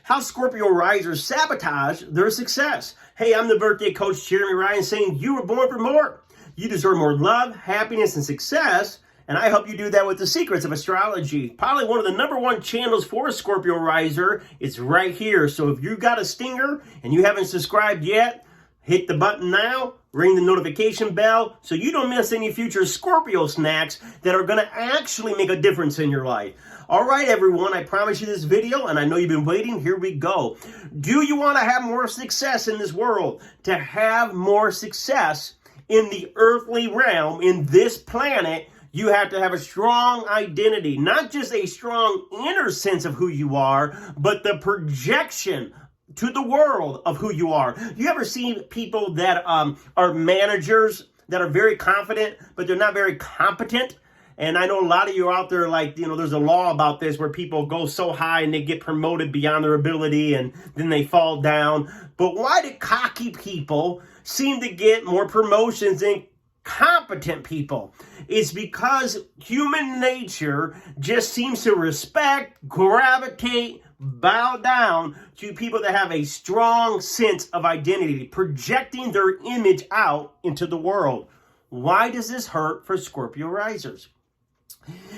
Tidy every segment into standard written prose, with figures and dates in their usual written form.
how Scorpio risers sabotage their success. Hey, I'm the birthday coach, Jeremy Ryan, saying you were born for more. You deserve more love, happiness, and success. And I help you do that with the secrets of astrology. Probably one of the #1 channels for a Scorpio riser is right here. So if you got a stinger and you haven't subscribed yet, hit the button now, ring the notification bell so you don't miss any future Scorpio snacks that are going to actually make a difference in your life. All right, everyone, I promise you this video, and I know you've been waiting. Here we go. Do you want to have more success in this world? To have more success in the earthly realm, in this planet, you have to have a strong identity, not just a strong inner sense of who you are, but the projection to the world of who you are. You ever seen people that are managers that are very confident, but they're not very competent? And I know a lot of you are out there like, there's a law about this where people go so high and they get promoted beyond their ability and then they fall down. But why do cocky people seem to get more promotions than competent people? It's because human nature just seems to respect, gravitate, bow down to people that have a strong sense of identity, projecting their image out into the world. Why does this hurt for Scorpio risers?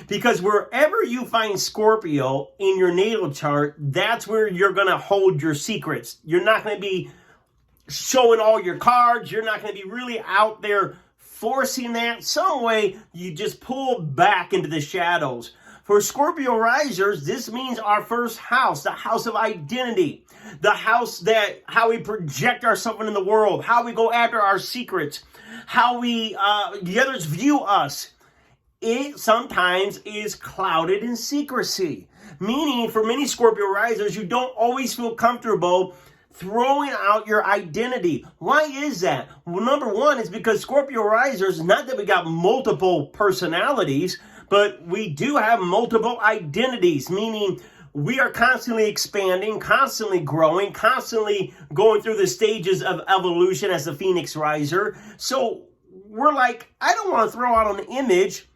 Because wherever you find Scorpio in your natal chart, that's where you're going to hold your secrets. You're not going to be showing all your cards. You're not going to be really out there forcing that. Some way you just pull back into the shadows. For Scorpio risers, this means our first house, the house of identity, the house that how we project ourselves in the world, how we go after our secrets, how the others view us. It sometimes is clouded in secrecy, meaning for many Scorpio risers, you don't always feel comfortable throwing out your identity. Why is that? Well, #1 is because Scorpio risers, not that we got multiple personalities, but we do have multiple identities, meaning we are constantly expanding, constantly growing, constantly going through the stages of evolution as a Phoenix riser. So we're like, I don't want to throw out an image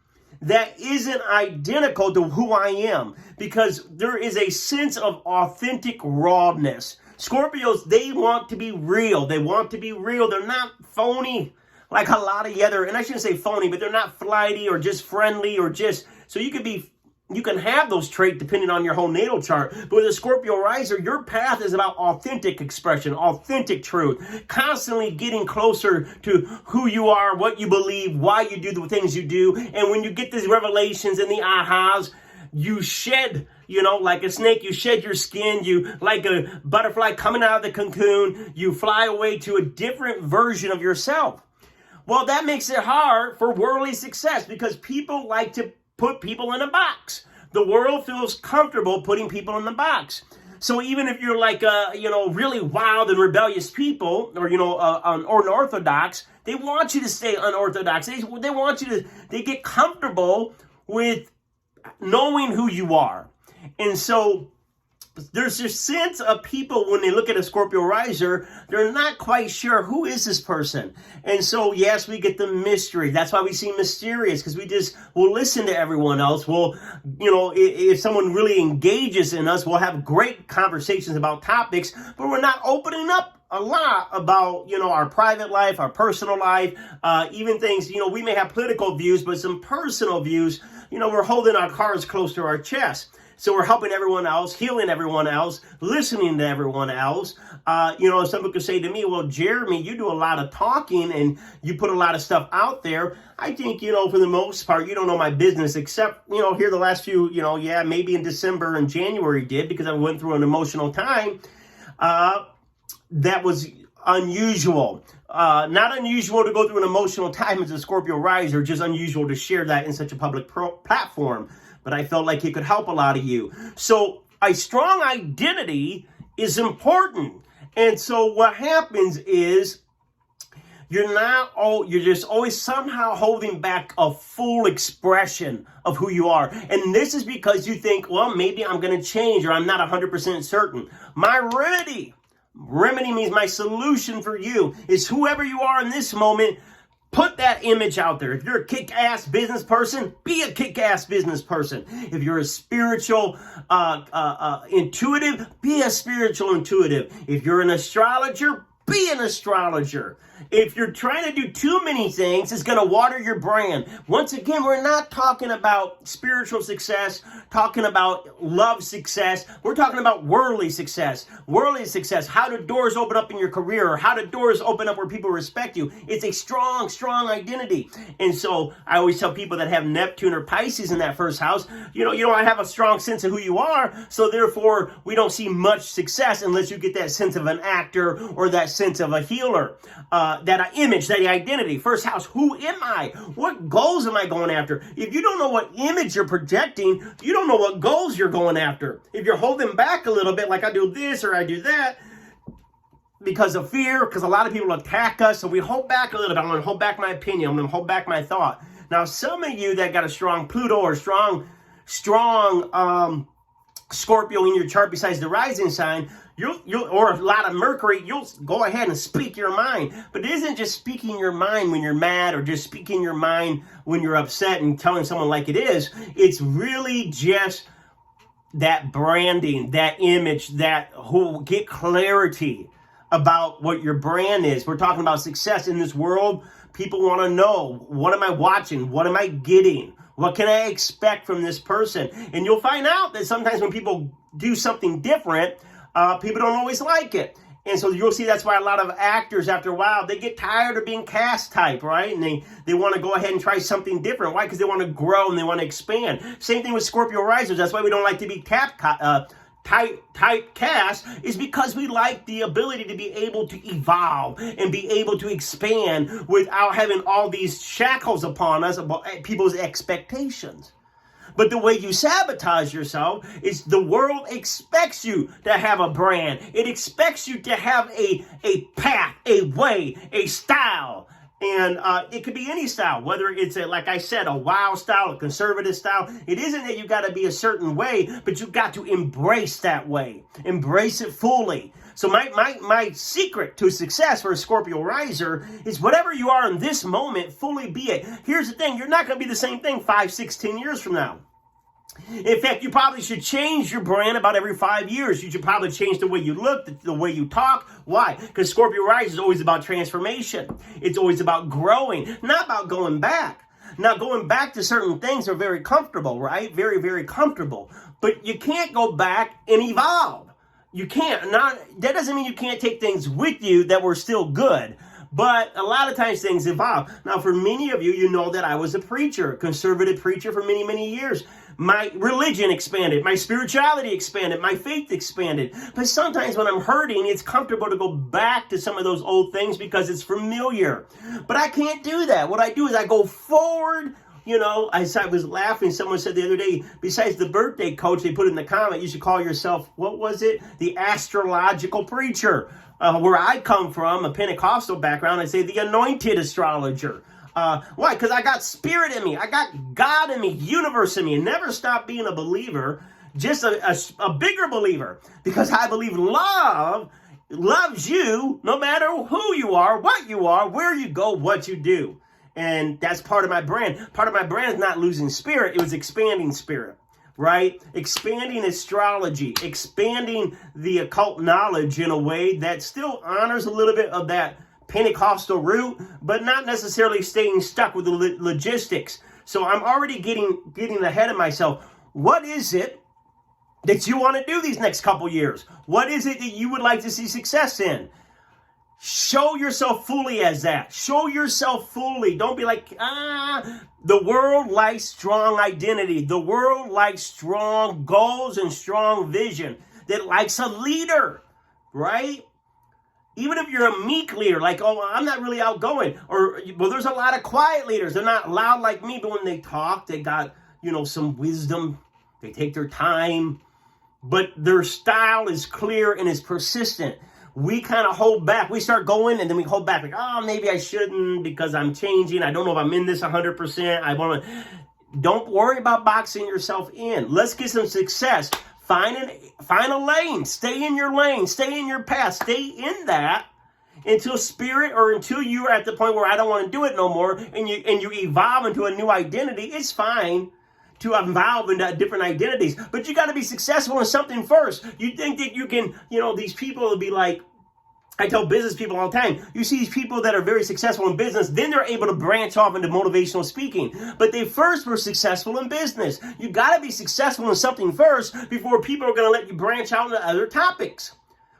that isn't identical to who I am, because there is a sense of authentic rawness. Scorpios, they want to be real. They want to be real. They're not phony like a lot of the other, and I shouldn't say phony, but they're not flighty or just friendly or just, so you can have those traits depending on your whole natal chart. But with a Scorpio riser, your path is about authentic expression, authentic truth, constantly getting closer to who you are, what you believe, why you do the things you do. And when you get these revelations and the ahas, you shed, like a snake, you shed your skin. You, like a butterfly coming out of the cocoon, you fly away to a different version of yourself. Well, that makes it hard for worldly success because people like to put people in a box. The world feels comfortable putting people in the box. So even if you're like, really wild and rebellious people, or, unorthodox, they want you to stay unorthodox. They want you to, they get comfortable with knowing who you are. And so there's this sense of people, when they look at a Scorpio riser, they're not quite sure, who is this person? And so, yes, we get the mystery. That's why we seem mysterious, because we'll listen to everyone else. We'll, if someone really engages in us, we'll have great conversations about topics, but we're not opening up a lot about, our private life, our personal life, even things, we may have political views, but some personal views, we're holding our cards close to our chest. So we're helping everyone else, healing everyone else, listening to everyone else. Someone could say to me, well, Jeremy, you do a lot of talking and you put a lot of stuff out there. I think, for the most part, you don't know my business except, here the last few, maybe in December and January did, because I went through an emotional time. That was unusual. Not unusual to go through an emotional time as a Scorpio riser, just unusual to share that in such a public platform. But I felt like it could help a lot of you. So a strong identity is important. And so what happens is you're just always somehow holding back a full expression of who you are. And this is because you think, well, maybe I'm going to change, or I'm not 100% certain. My remedy means my solution for you is whoever you are in this moment, Put that image out there. If you're a kick-ass business person, be a kick-ass business person. If you're a spiritual intuitive, be a spiritual intuitive. If you're an astrologer, be an astrologer. If you're trying to do too many things, it's going to water your brand. Once again, we're not talking about spiritual success, talking about love success. We're talking about worldly success. Worldly success, how do doors open up in your career, or how do doors open up where people respect you? It's a strong, strong identity. And so I always tell people that have Neptune or Pisces in that first house, you don't have a strong sense of who you are, so therefore we don't see much success unless you get that sense of an actor or that sense of a healer. That image, that identity. First house, who am I? What goals am I going after? If you don't know what image you're projecting, you don't know what goals you're going after. If you're holding back a little bit, like I do this or I do that, because of fear, because a lot of people attack us, so we hold back a little bit. I'm going to hold back my opinion. I'm going to hold back my thought. Now, some of you that got a strong Pluto or strong Scorpio in your chart besides the rising sign, you'll or a lot of Mercury, you'll go ahead and speak your mind. But it isn't just speaking your mind when you're mad or just speaking your mind when you're upset and telling someone like it is. It's really just that branding, that image, get clarity about what your brand is. We're talking about success in this world. People want to know, what am I watching? What am I getting? What can I expect from this person? And you'll find out that sometimes when people do something different, people don't always like it. And so you'll see that's why a lot of actors, after a while, they get tired of being cast type, right? And they want to go ahead and try something different. Why? Because they want to grow and they want to expand. Same thing with Scorpio risers. That's why we don't like to be typecast, is because we like the ability to be able to evolve and be able to expand without having all these shackles upon us about people's expectations. But the way you sabotage yourself is the world expects you to have a brand. It expects you to have a path, a way, a style. And it could be any style, whether it's, like I said, a wild style, a conservative style. It isn't that you got to be a certain way, but you got to embrace that way. Embrace it fully. So my secret to success for a Scorpio riser is whatever you are in this moment, fully be it. Here's the thing. You're not going to be the same thing 5, 6, 10 years from now. In fact, you probably should change your brand about every 5 years. You should probably change the way you look, the way you talk. Why? Because Scorpio rising is always about transformation. It's always about growing, not about going back. Now, going back to certain things are very comfortable, right? Very, very comfortable. But you can't go back and evolve. You can't. That doesn't mean you can't take things with you that were still good. But a lot of times things evolve. Now, for many of you, you know that I was a preacher, a conservative preacher for many, many years. My religion expanded. My spirituality expanded. My faith expanded. But sometimes when I'm hurting, it's comfortable to go back to some of those old things because it's familiar. But I can't do that. What I do is I go forward. I was laughing. Someone said the other day, besides the birthday coach, they put in the comment, you should call yourself, what was it? The astrological preacher. Where I come from, a Pentecostal background, I say the anointed astrologer. Why? Because I got spirit in me. I got God in me, universe in me, and never stop being a believer, just a bigger believer. Because I believe love loves you no matter who you are, what you are, where you go, what you do. And that's part of my brand. Part of my brand is not losing spirit. It was expanding spirit. Right? Expanding astrology, expanding the occult knowledge in a way that still honors a little bit of that Pentecostal root, but not necessarily staying stuck with the logistics. So I'm already getting ahead of myself. What is it that you want to do these next couple years? What is it that you would like to see success in? Show yourself fully as that. Show yourself fully. Don't be like, The world likes strong identity. The world likes strong goals and strong vision. That likes a leader, right? Even if you're a meek leader, like, I'm not really outgoing. There's a lot of quiet leaders. They're not loud like me, but when they talk, they got, some wisdom. They take their time. But their style is clear and is persistent. We kind of hold back. We start going and then we hold back. Like, maybe I shouldn't because I'm changing. I don't know if I'm in this 100%. Don't worry about boxing yourself in. Let's get some success. Find a lane. Stay in your lane. Stay in your path. Stay in that. until spirit or until you're at the point where I don't want to do it no more, and you evolve into a new identity. It's fine to evolve into different identities, but you got to be successful in something first. You think that you can, these people will be like, I tell business people all the time, you see these people that are very successful in business, then they're able to branch off into motivational speaking. But they first were successful in business. You got to be successful in something first before people are going to let you branch out into other topics.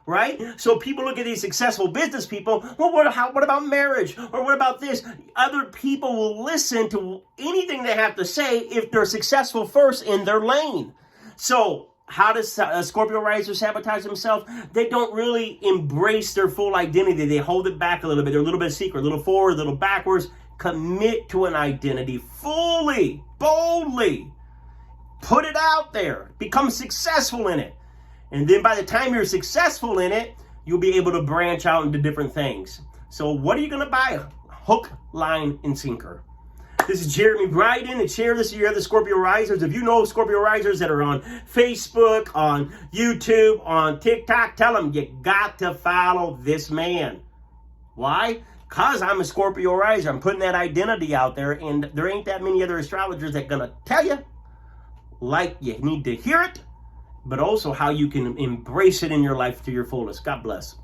Right? So people look at these successful business people, well, what about marriage? Or what about this? Other people will listen to anything they have to say if they're successful first in their lane. So how does a Scorpio rising sabotage themselves? They don't really embrace their full identity. They hold it back a little bit. They're a little bit secret, a little forward, a little backwards. Commit to an identity fully, boldly. Put it out there. Become successful in it. And then by the time you're successful in it, you'll be able to branch out into different things. So what are you going to buy? Hook, line, and sinker. This is Jeremy Bryden, and share this to your other Scorpio risers. If you know Scorpio risers that are on Facebook, on YouTube, on TikTok, tell them you got to follow this man. Why? Because I'm a Scorpio riser. I'm putting that identity out there, and there ain't that many other astrologers that are going to tell you, like you need to hear it, but also how you can embrace it in your life to your fullest. God bless.